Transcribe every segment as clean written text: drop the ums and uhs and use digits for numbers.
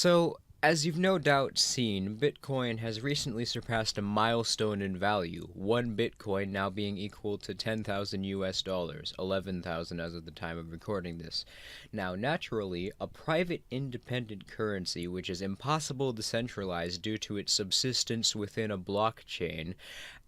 So, as you've no doubt seen, Bitcoin has recently surpassed a milestone in value, one Bitcoin now being equal to 10,000 US dollars, 11,000 as of the time of recording this. Now, naturally, a private independent currency which is impossible to centralize due to its subsistence within a blockchain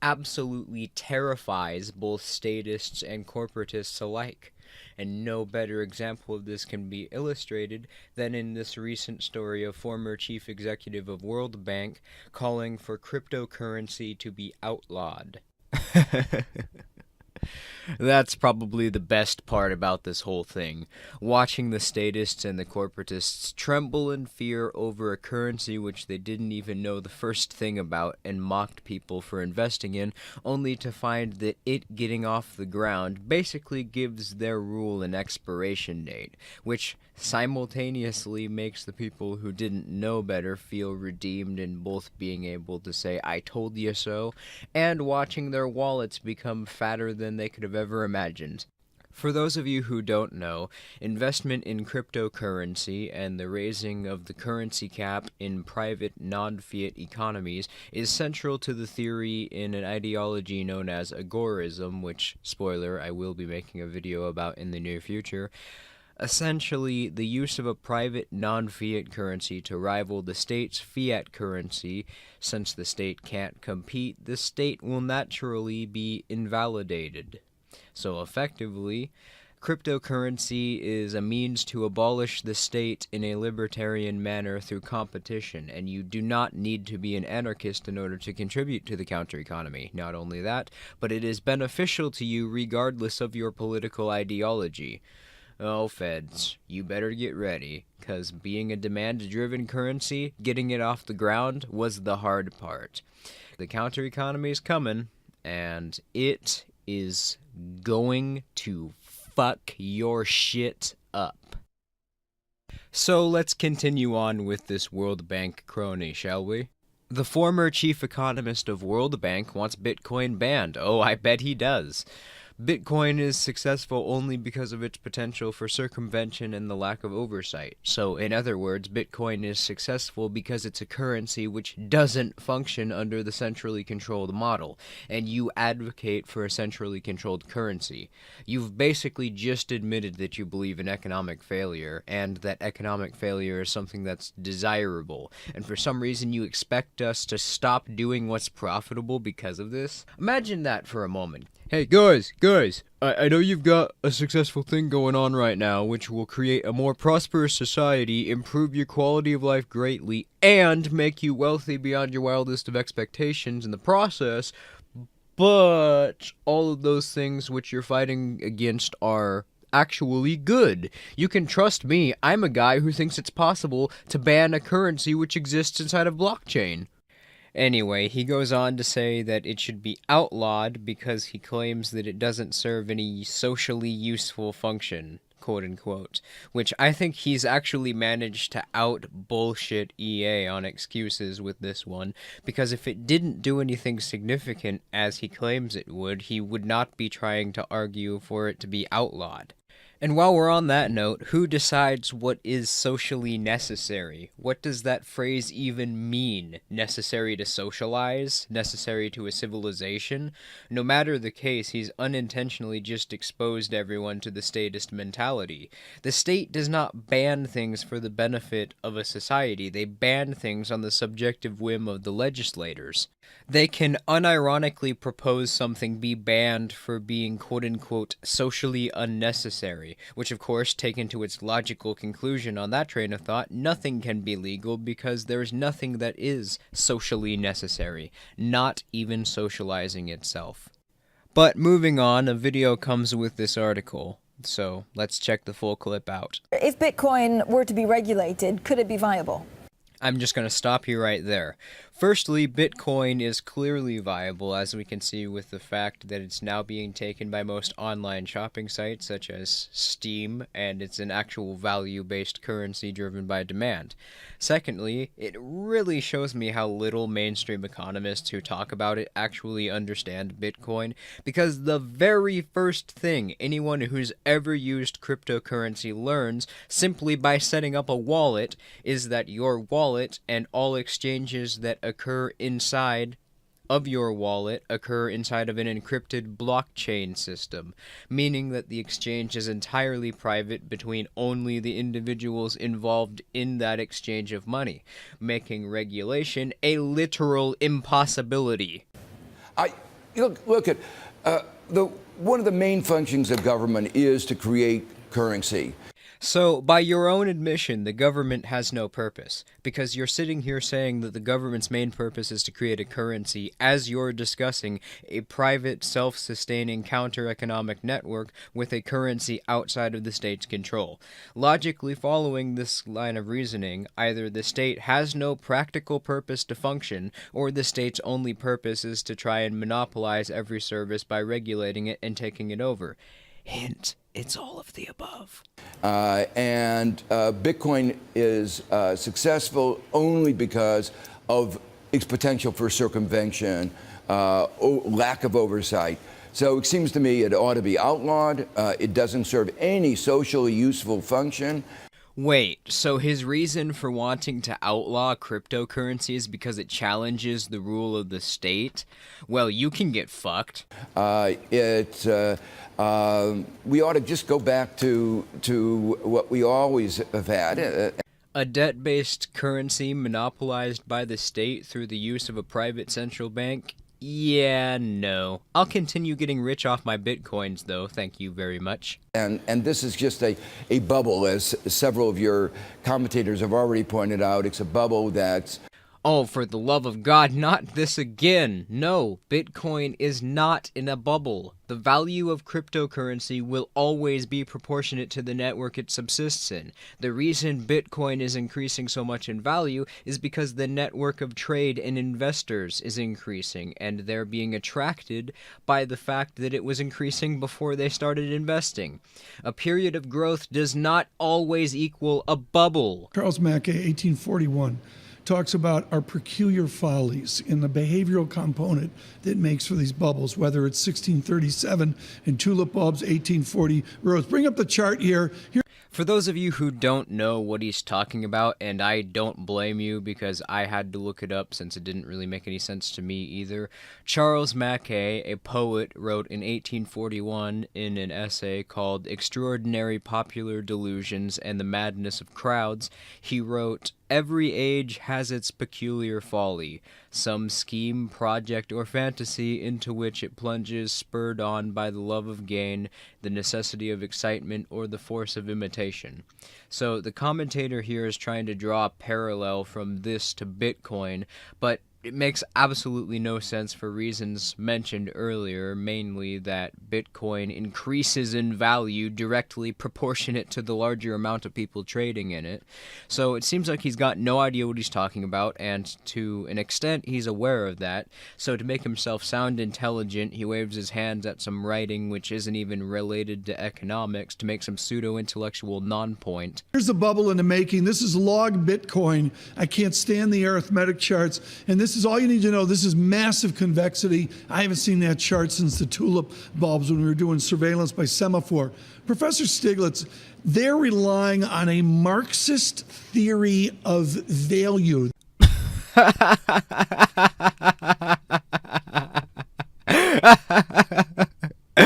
absolutely terrifies both statists and corporatists alike. And no better example of this can be illustrated than in this recent story of former chief executive of World Bank calling for cryptocurrency to be outlawed. That's probably the best part about this whole thing, watching the statists and the corporatists tremble in fear over a currency which they didn't even know the first thing about and mocked people for investing in, only to find that it getting off the ground basically gives their rule an expiration date, which simultaneously makes the people who didn't know better feel redeemed in both being able to say, "I told you so," and watching their wallets become fatter than they could have ever imagined. For those of you who don't know, investment in cryptocurrency and the raising of the currency cap in private non-fiat economies is central to the theory in an ideology known as agorism, which, spoiler, I will be making a video about in the near future. Essentially, the use of a private non-fiat currency to rival the state's fiat currency. Since the state can't compete, the state will naturally be invalidated. So effectively, cryptocurrency is a means to abolish the state in a libertarian manner through competition, and you do not need to be an anarchist in order to contribute to the counter-economy. Not only that, but it is beneficial to you regardless of your political ideology. Oh, feds, you better get ready, 'cause being a demand-driven currency, getting it off the ground was the hard part. The counter-economy is coming, and it is going to fuck your shit up. So let's continue on with this World Bank crony, shall we? The former chief economist of World Bank wants Bitcoin banned. Oh, I bet he does. Bitcoin is successful only because of its potential for circumvention and the lack of oversight. So, in other words, Bitcoin is successful because it's a currency which doesn't function under the centrally controlled model, and you advocate for a centrally controlled currency. You've basically just admitted that you believe in economic failure, and that economic failure is something that's desirable, and for some reason you expect us to stop doing what's profitable because of this? Imagine that for a moment. Hey guys, I know you've got a successful thing going on right now, which will create a more prosperous society, improve your quality of life greatly, and make you wealthy beyond your wildest of expectations in the process, but all of those things which you're fighting against are actually good. You can trust me, I'm a guy who thinks it's possible to ban a currency which exists inside of blockchain. Anyway, he goes on to say that it should be outlawed because he claims that it doesn't serve any socially useful function, quote-unquote, which I think he's actually managed to out-bullshit EA on excuses with this one, because if it didn't do anything significant as he claims it would, he would not be trying to argue for it to be outlawed. And while we're on that note, who decides what is socially necessary? What does that phrase even mean? Necessary to socialize? Necessary to a civilization? No matter the case, he's unintentionally just exposed everyone to the statist mentality. The state does not ban things for the benefit of a society. They ban things on the subjective whim of the legislators. They can unironically propose something be banned for being quote-unquote socially unnecessary, which of course, taken to its logical conclusion on that train of thought, nothing can be legal because there is nothing that is socially necessary, not even socializing itself. But moving on, a video comes with this article, so let's check the full clip out. If Bitcoin were to be regulated, could it be viable? I'm just going to stop you right there. Firstly, Bitcoin is clearly viable, as we can see with the fact that it's now being taken by most online shopping sites such as Steam, and it's an actual value-based currency driven by demand. Secondly, it really shows me how little mainstream economists who talk about it actually understand Bitcoin, because the very first thing anyone who's ever used cryptocurrency learns simply by setting up a wallet is that your wallet and all exchanges that occur inside of your wallet occur inside of an encrypted blockchain system, meaning that the exchange is entirely private between only the individuals involved in that exchange of money, making regulation a literal impossibility. Look at one of the main functions of government is to create currency. So, by your own admission, the government has no purpose, because you're sitting here saying that the government's main purpose is to create a currency as you're discussing a private, self-sustaining counter-economic network with a currency outside of the state's control. Logically following this line of reasoning, either the state has no practical purpose to function, or the state's only purpose is to try and monopolize every service by regulating it and taking it over. Hint, it's all of the above. Bitcoin is successful only because of its potential for circumvention, lack of oversight. So it seems to me it ought to be outlawed. It doesn't serve any socially useful function. Wait, so his reason for wanting to outlaw cryptocurrency is because it challenges the rule of the state? Well, you can get fucked. We ought to just go back to what we always have had. A debt-based currency monopolized by the state through the use of a private central bank? Yeah, no. I'll continue getting rich off my bitcoins, though, thank you very much. And this is just a bubble, as several of your commentators have already pointed out. It's a bubble that's... Oh, for the love of God, not this again! No, Bitcoin is not in a bubble. The value of cryptocurrency will always be proportionate to the network it subsists in. The reason Bitcoin is increasing so much in value is because the network of trade and investors is increasing, and they're being attracted by the fact that it was increasing before they started investing. A period of growth does not always equal a bubble. Charles Mackay, 1841. Talks about our peculiar follies in the behavioral component that makes for these bubbles, whether it's 1637 and tulip bulbs, 1840 rose. Bring up the chart here. For those of you who don't know what he's talking about, and I don't blame you because I had to look it up since it didn't really make any sense to me either, Charles Mackay, a poet, wrote in 1841 in an essay called Extraordinary Popular Delusions and the Madness of Crowds, he wrote, "Every age has its peculiar folly, some scheme, project, or fantasy into which it plunges spurred on by the love of gain, the necessity of excitement, or the force of imitation." So the commentator here is trying to draw a parallel from this to Bitcoin, but it makes absolutely no sense for reasons mentioned earlier, mainly that Bitcoin increases in value directly proportionate to the larger amount of people trading in it. So it seems like he's got no idea what he's talking about, and to an extent he's aware of that. So to make himself sound intelligent, he waves his hands at some writing which isn't even related to economics to make some pseudo-intellectual non-point. Here's the bubble in the making. This is log Bitcoin. I can't stand the arithmetic charts, and this is all you need to know. This is massive convexity. I haven't seen that chart since the tulip bulbs when we were doing surveillance by semaphore. Professor Stiglitz, they're relying on a Marxist theory of value.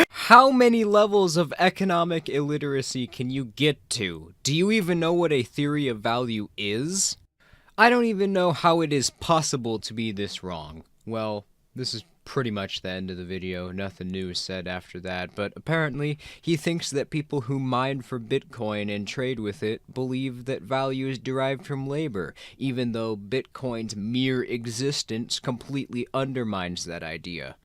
How many levels of economic illiteracy can you get to? Do you even know what a theory of value is? I don't even know how it is possible to be this wrong. Well, this is pretty much the end of the video. Nothing new is said after that, but apparently he thinks that people who mine for Bitcoin and trade with it believe that value is derived from labor, even though Bitcoin's mere existence completely undermines that idea.